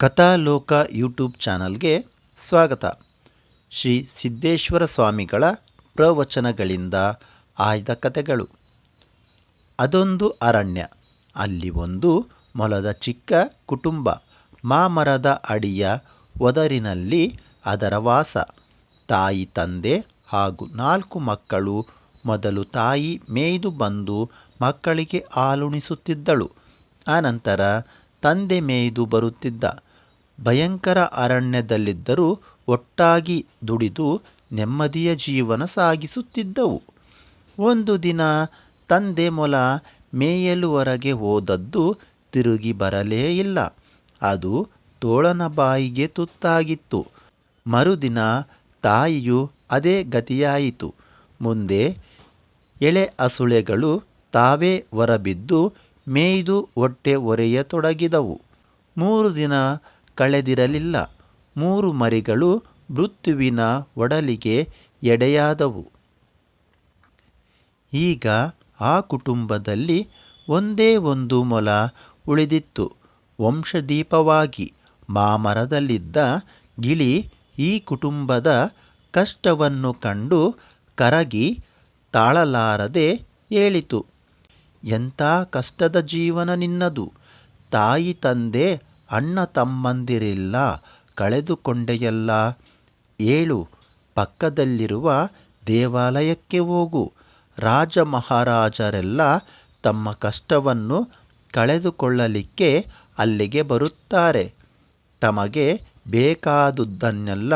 ಕಥಾಲೋಕ YouTube ಚಾನಲ್ಗೆ ಸ್ವಾಗತ. ಶ್ರೀ ಸಿದ್ದೇಶ್ವರ ಸ್ವಾಮಿಗಳ ಪ್ರವಚನಗಳಿಂದ ಆಯ್ದ ಕಥೆಗಳು. ಅದೊಂದು ಅರಣ್ಯ. ಅಲ್ಲಿ ಒಂದು ಮೊಲದ ಚಿಕ್ಕ ಕುಟುಂಬ. ಮಾಮರದ ಅಡಿಯ ಒದರಿನಲ್ಲಿ ಅದರ ವಾಸ. ತಾಯಿ, ತಂದೆ ಹಾಗೂ 4 ಮಕ್ಕಳು. ಮೊದಲು ತಾಯಿ ಮೇಯ್ದು ಬಂದು ಮಕ್ಕಳಿಗೆ ಹಾಲುಣಿಸುತ್ತಿದ್ದಳು. ಆನಂತರ ತಂದೆ ಮೇಯ್ದು ಬರುತ್ತಿದ್ದ. ಭಯಂಕರ ಅರಣ್ಯದಲ್ಲಿದ್ದರೂ ಒಟ್ಟಾಗಿ ದುಡಿದು ನೆಮ್ಮದಿಯ ಜೀವನ ಸಾಗಿಸುತ್ತಿದ್ದವು. ಒಂದು ದಿನ ತಂದೆ ಮೊಲ ಮೇಯಲು ಹೊರಗೆ ಹೋದದ್ದು ತಿರುಗಿ ಬರಲೇ ಇಲ್ಲ. ಅದು ತೋಳನ ಬಾಯಿಗೆ ತುತ್ತಾಗಿತ್ತು. ಮರುದಿನ ತಾಯಿಯು ಅದೇ ಗತಿಯಾಯಿತು. ಮುಂದೆ ಎಳೆ ಹಸುಳೆಗಳು ತಾವೇ ಹೊರಬಿದ್ದು ಮೇಯ್ದು ಹೊಟ್ಟೆ ಹೊರೆಯತೊಡಗಿದವು. 3 ದಿನ ಕಳೆದಿರಲಿಲ್ಲ. 3 ಮರಿಗಳು ಮೃತ್ಯುವಿನ ಒಡಲಿಗೆ ಎಡೆಯಾದವು. ಈಗ ಆ ಕುಟುಂಬದಲ್ಲಿ ಒಂದೇ ಒಂದು ಮೊಲ ಉಳಿದಿತ್ತು. ವಂಶದೀಪವಾಗಿ ಮಾಮರದಲ್ಲಿದ್ದ ಗಿಳಿ ಈ ಕುಟುಂಬದ ಕಷ್ಟವನ್ನು ಕಂಡು ಕರಗಿ ತಾಳಲಾರದೆ ಹೇಳಿತು, ಎಂಥ ಕಷ್ಟದ ಜೀವನ ನಿನ್ನದು. ತಾಯಿ, ತಂದೆ, ಅಣ್ಣ ತಮ್ಮಂದಿರಿಲ್ಲ, ಕಳೆದುಕೊಂಡೆಯಲ್ಲ. ಏಳು, ಪಕ್ಕದಲ್ಲಿರುವ ದೇವಾಲಯಕ್ಕೆ ಹೋಗು. ರಾಜ ಮಹಾರಾಜರೆಲ್ಲ ತಮ್ಮ ಕಷ್ಟವನ್ನು ಕಳೆದುಕೊಳ್ಳಲಿಕ್ಕೆ ಅಲ್ಲಿಗೆ ಬರುತ್ತಾರೆ. ತಮಗೆ ಬೇಕಾದುದನ್ನೆಲ್ಲ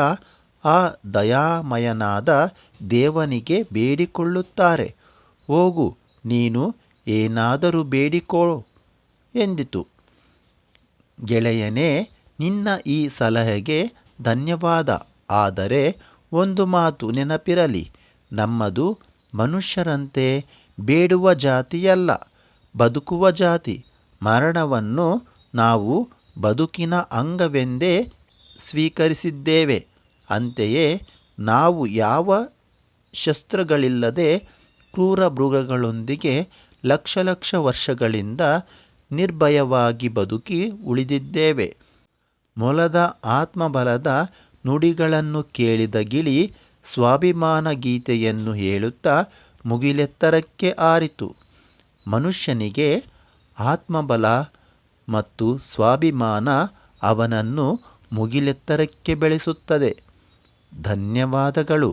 ಆ ದಯಾಮಯನಾದ ದೇವನಿಗೆ ಬೇಡಿಕೊಳ್ಳುತ್ತಾರೆ. ಹೋಗು, ನೀನು ಏನಾದರೂ ಬೇಡಿಕೋ ಎಂದಿತು. ಗೆಳೆಯನೇ, ನಿನ್ನ ಈ ಸಲಹೆಗೆ ಧನ್ಯವಾದ. ಆದರೆ ಒಂದು ಮಾತು ನೆನಪಿರಲಿ, ನಮ್ಮದು ಮನುಷ್ಯರಂತೆ ಬೇಡುವ ಜಾತಿಯಲ್ಲ, ಬದುಕುವ ಜಾತಿ. ಮರಣವನ್ನು ನಾವು ಬದುಕಿನ ಅಂಗವೆಂದೇ ಸ್ವೀಕರಿಸಿದ್ದೇವೆ. ಅಂತೆಯೇ ನಾವು ಯಾವ ಶಸ್ತ್ರಗಳಿಲ್ಲದೆ ಕ್ರೂರ ಮೃಗಗಳೊಂದಿಗೆ ಲಕ್ಷ ಲಕ್ಷ ವರ್ಷಗಳಿಂದ ನಿರ್ಭಯವಾಗಿ ಬದುಕಿ ಉಳಿದಿದ್ದೇವೆ. ಮೊಲದ ಆತ್ಮಬಲದ ನುಡಿಗಳನ್ನು ಕೇಳಿದ ಗಿಳಿ ಸ್ವಾಭಿಮಾನ ಗೀತೆಯನ್ನು ಹೇಳುತ್ತಾ ಮುಗಿಲೆತ್ತರಕ್ಕೆ ಹಾರಿತು. ಮನುಷ್ಯನಿಗೆ ಆತ್ಮಬಲ ಮತ್ತು ಸ್ವಾಭಿಮಾನ ಅವನನ್ನು ಮುಗಿಲೆತ್ತರಕ್ಕೆ ಬೆಳೆಸುತ್ತದೆ. ಧನ್ಯವಾದಗಳು.